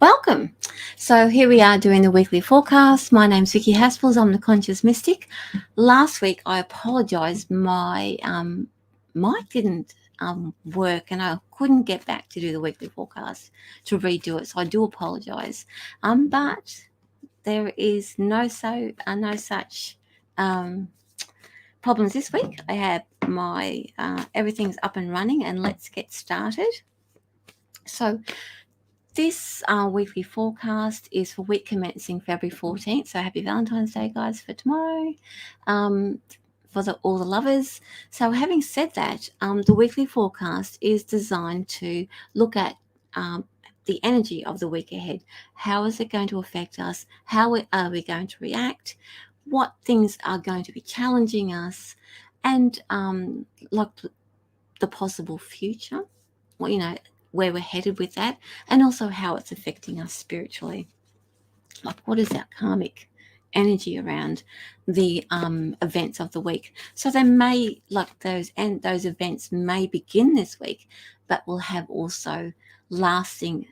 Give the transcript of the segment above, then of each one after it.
Welcome. So here we are doing the weekly forecast. My name's Vicki Haspels. I'm the Conscious Mystic. Last week I apologised. My mic didn't work, and I couldn't get back to do the weekly forecast to redo it. So I do apologise. But there is no such problems this week. I have my everything's up and running, and let's get started. So this weekly forecast is for week commencing February 14th. So happy Valentine's Day, guys, for tomorrow, for all the lovers. So having said that, the weekly forecast is designed to look at the energy of the week ahead. How is it going to affect us? How are we going to react? What things are going to be challenging us? And like the possible future, well, where we're headed with that, and also how it's affecting us spiritually. Like, what is our karmic energy around the events of the week? So they may, like those events may begin this week, but will have also lasting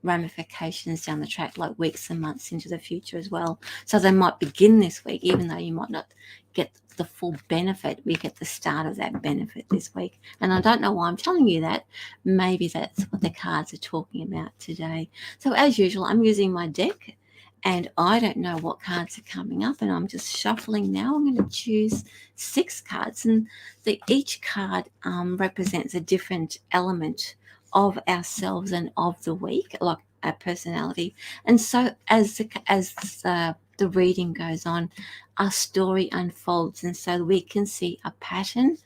ramifications down the track, like weeks and months into the future as well. So they might begin this week, even though you might not get the full benefit. We get the start of that benefit this week. And I don't know why I'm telling you that. Maybe that's what the cards are talking about today. So as usual, I'm using my deck, and I don't know what cards are coming up, and I'm just shuffling now. I'm going to choose 6 cards, and each card represents a different element of ourselves and of the week, like our personality. And so as the reading goes on, our story unfolds, and so we can see a pattern,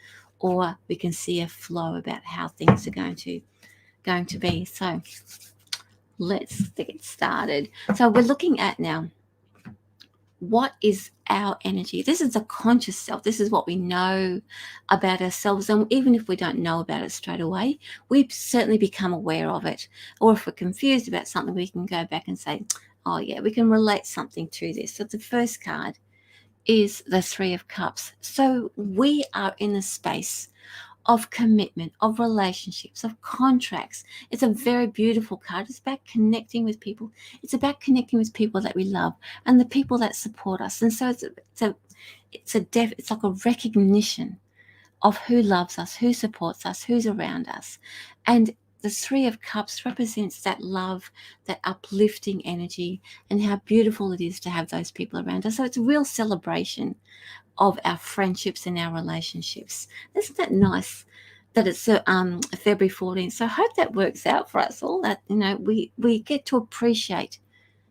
or we can see a flow about how things are going to be. So let's get started. So we're looking at now, what is our energy? This is the conscious self. This is what we know about ourselves. And even if we don't know about it straight away, we certainly become aware of it. Or if we're confused about something, we can go back and say, oh yeah, we can relate something to this. So the first card is the 3 of Cups. So we are in a space of commitment, of relationships, of contracts. It's a very beautiful card. It's about connecting with people. It's about connecting with people that we love and the people that support us. And so it's like a recognition of who loves us, who supports us, who's around us. And the 3 of Cups represents that love, that uplifting energy, and how beautiful it is to have those people around us. So it's a real celebration of our friendships and our relationships. Isn't that nice that it's February 14th? So I hope that works out for us all, that we get to appreciate.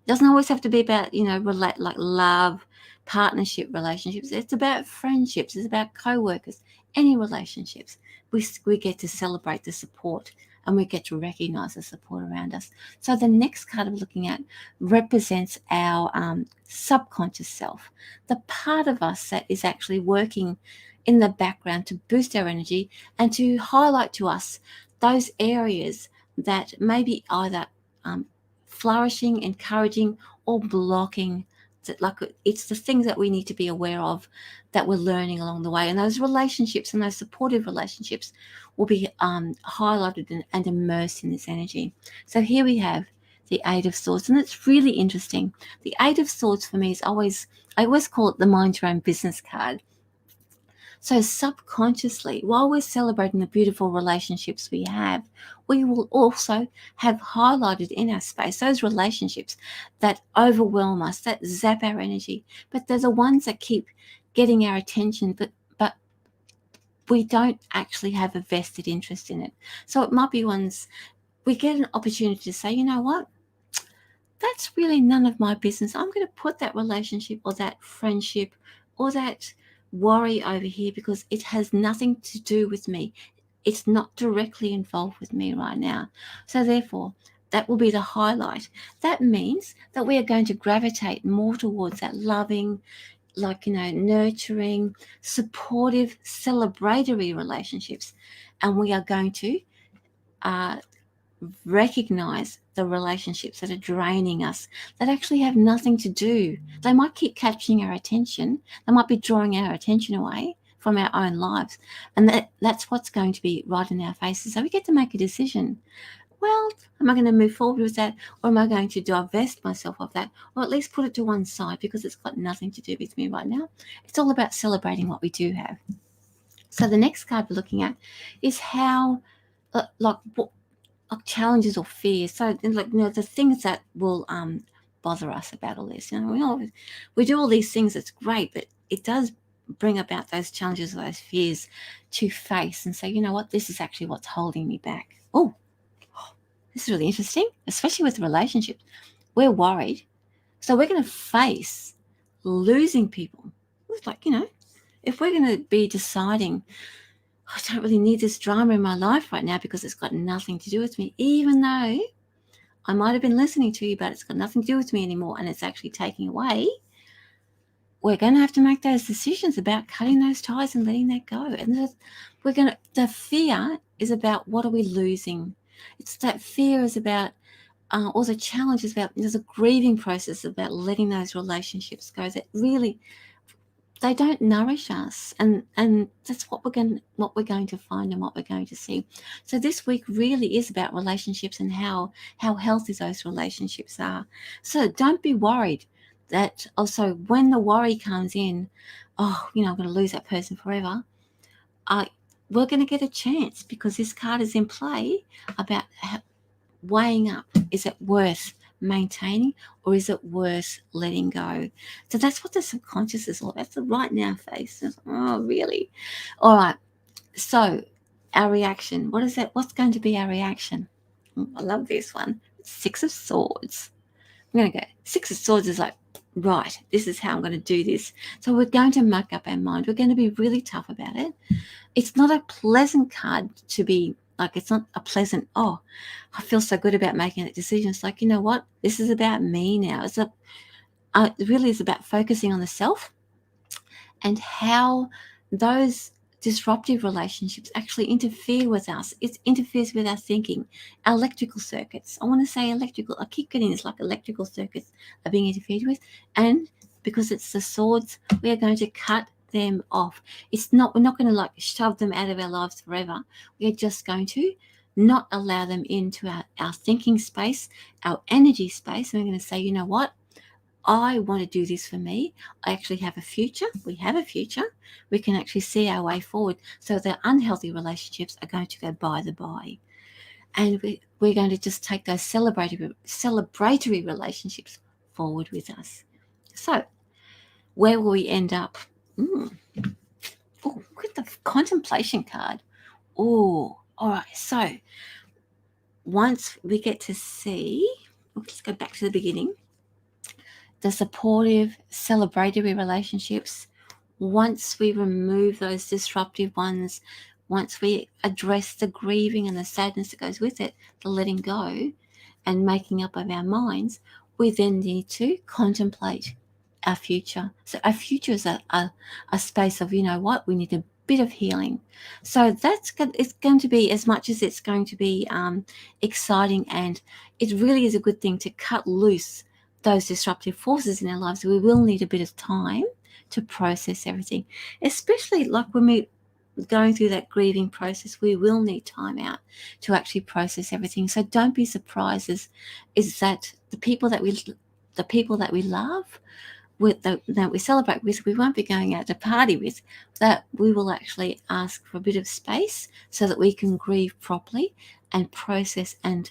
It doesn't always have to be about relate, like love, partnership relationships. It's about friendships. It's about co-workers, any relationships. We get to celebrate the support, and we get to recognize the support around us. So the next card I'm looking at represents our subconscious self, the part of us that is actually working in the background to boost our energy and to highlight to us those areas that may be either flourishing, encouraging, or blocking. Like, it's the things that we need to be aware of, that we're learning along the way. And those relationships and those supportive relationships will be highlighted and immersed in this energy. So here we have the 8 of Swords, and it's really interesting. The 8 of Swords for me is I always call it the mind your own business card. So subconsciously, while we're celebrating the beautiful relationships we have, we will also have highlighted in our space those relationships that overwhelm us, that zap our energy. But they're the ones that keep getting our attention, but we don't actually have a vested interest in it. So it might be ones we get an opportunity to say, you know what? That's really none of my business. I'm going to put that relationship or that friendship or that worry over here because it has nothing to do with me. It's not directly involved with me right now. So therefore, that will be the highlight. That means that we are going to gravitate more towards that loving, nurturing, supportive, celebratory relationships. And we are going to recognize the relationships that are draining us, that actually have nothing to do. They might keep catching our attention. They might be drawing our attention away from our own lives. And that's what's going to be right in our faces. So we get to make a decision. well, am I going to move forward with that, or am I going to divest myself of that, or at least put it to one side because it's got nothing to do with me right now? It's all about celebrating what we do have. So the next card we're looking at is how, what challenges or fears. So like, the things that will bother us about all this. We do all these things. It's great, but it does bring about those challenges, those fears to face and say, you know what, this is actually what's holding me back. Oh, this is really interesting, especially with relationships. We're worried, so we're going to face losing people. It's like, if we're going to be deciding, I don't really need this drama in my life right now because it's got nothing to do with me, even though I might have been listening to you, but it's got nothing to do with me anymore and it's actually taking away, we're going to have to make those decisions about cutting those ties and letting that go. And the fear is about, what are we losing? It's that fear is about, or the challenge is about, there's a grieving process about letting those relationships go that really, they don't nourish us, and that's what we're going to find and what we're going to see. So this week really is about relationships and how healthy those relationships are. So don't be worried that also when the worry comes in, I'm going to lose that person forever. We're going to get a chance, because this card is in play about weighing up, is it worth maintaining or is it worth letting go? So that's what the subconscious is all about. That's the right now face. Oh, really? All right. So our reaction, what is that? What's going to be our reaction? I love this one. Six of Swords. I'm going to go. Six of Swords is like, right, this is how I'm going to do this. So we're going to muck up our mind. We're going to be really tough about it. It's not a pleasant card to be, like, it's not a pleasant, I feel so good about making that decision. It's like, you know what? This is about me now. It really is about focusing on the self and how those disruptive relationships actually interfere with us. It interferes with our thinking, our electrical circuits. I want to say electrical. I keep getting this, like electrical circuits are being interfered with. And because it's the swords, we are going to cut them off. We're not going to like shove them out of our lives forever. We're just going to not allow them into our thinking space, our energy space. And we're going to say, you know what? I want to do this for me. I actually have a future. We have a future. We can actually see our way forward. So the unhealthy relationships are going to go by the by. And we're going to just take those celebratory relationships forward with us. So where will we end up? Oh, look at the contemplation card. Oh, all right. So once we get to see, let's go back to the beginning. The supportive, celebratory relationships, once we remove those disruptive ones, once we address the grieving and the sadness that goes with it, the letting go and making up of our minds, we then need to contemplate our future. So our future is a space of, you know what, we need a bit of healing. So it's going to be, as much as it's going to be exciting, and it really is a good thing to cut loose those disruptive forces in our lives. We will need a bit of time to process everything, especially like when we're going through that grieving process. We will need time out to actually process everything. So don't be surprised is that the people that we love, that we celebrate with, we won't be going out to party with, that we will actually ask for a bit of space so that we can grieve properly and process and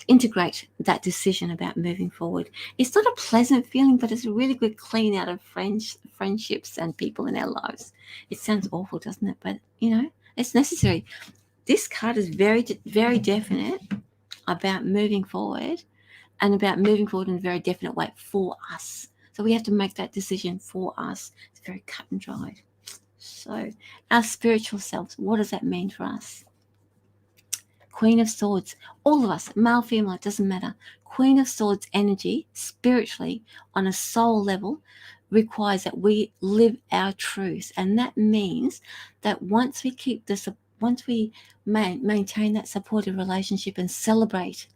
integrate that decision about moving forward. It's not a pleasant feeling, but it's a really good clean out of friendships and people in our lives. It sounds awful, doesn't it? But, it's necessary. This card is very, very definite about moving forward, and about moving forward in a very definite way for us. So we have to make that decision for us. It's very cut and dried. So our spiritual selves, what does that mean for us? Queen of Swords, all of us, male, female, it doesn't matter. Queen of Swords energy, spiritually, on a soul level, requires that we live our truth. And that means that once we maintain that supportive relationship and celebrate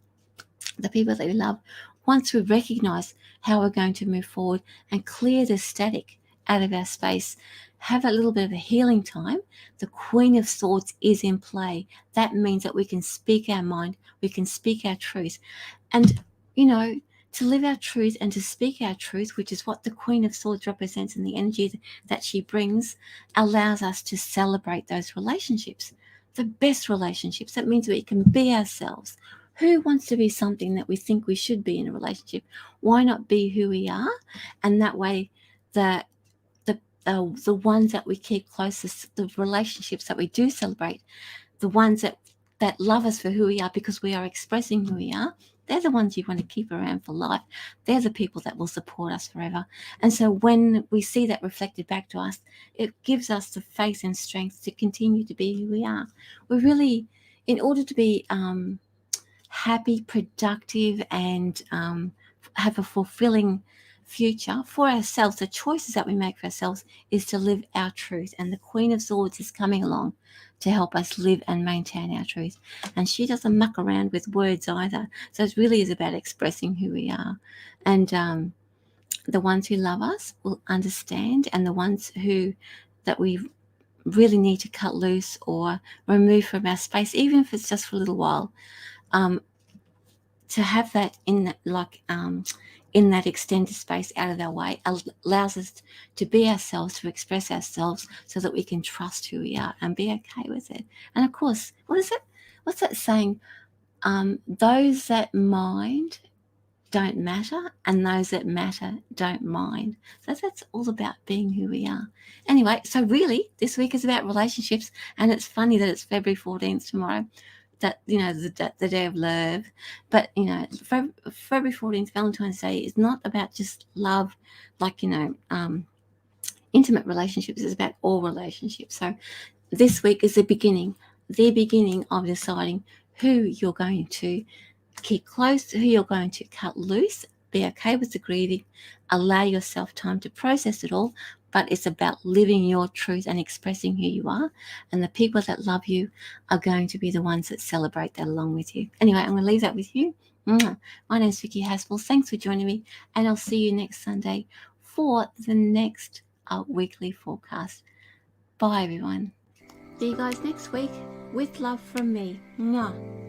the people that we love, once we recognize how we're going to move forward and clear the static out of our space, have a little bit of a healing time, the Queen of Swords is in play. That means that we can speak our mind, we can speak our truth. And, you know, to live our truth and to speak our truth, which is what the Queen of Swords represents and the energy that she brings, allows us to celebrate those relationships, the best relationships. That means we can be ourselves. Who wants to be something that we think we should be in a relationship? Why not be who we are? And that way, the ones that we keep closest, the relationships that we do celebrate, the ones that love us for who we are because we are expressing who we are, they're the ones you want to keep around for life. They're the people that will support us forever. And so when we see that reflected back to us, it gives us the faith and strength to continue to be who we are. We really, in order to be happy, productive, and have a fulfilling future for ourselves, the choices that we make for ourselves is to live our truth. And the Queen of Swords is coming along to help us live and maintain our truth. And she doesn't muck around with words either. So it really is about expressing who we are. And the ones who love us will understand, and the ones that we really need to cut loose or remove from our space, even if it's just for a little while, to have that in that extended space out of our way allows us to be ourselves, to express ourselves, so that we can trust who we are and be okay with it. And of course, what's that saying? Those that mind don't matter, and those that matter don't mind. So that's all about being who we are. Anyway, so really this week is about relationships, and it's funny that it's February 14th tomorrow, that, you know, the day of love. But, you know, February 14th, Valentine's Day, is not about just love, like, you know, intimate relationships. Is about all relationships. So this week is the beginning of deciding who you're going to keep close, who you're going to cut loose. Be okay with the grieving, allow yourself time to process it all, but it's about living your truth and expressing who you are. And the people that love you are going to be the ones that celebrate that along with you. Anyway, I'm going to leave that with you. My name is Vicki Haspels. Thanks for joining me, and I'll see you next Sunday for the next weekly forecast. Bye, everyone. See you guys next week with love from me. Mwah.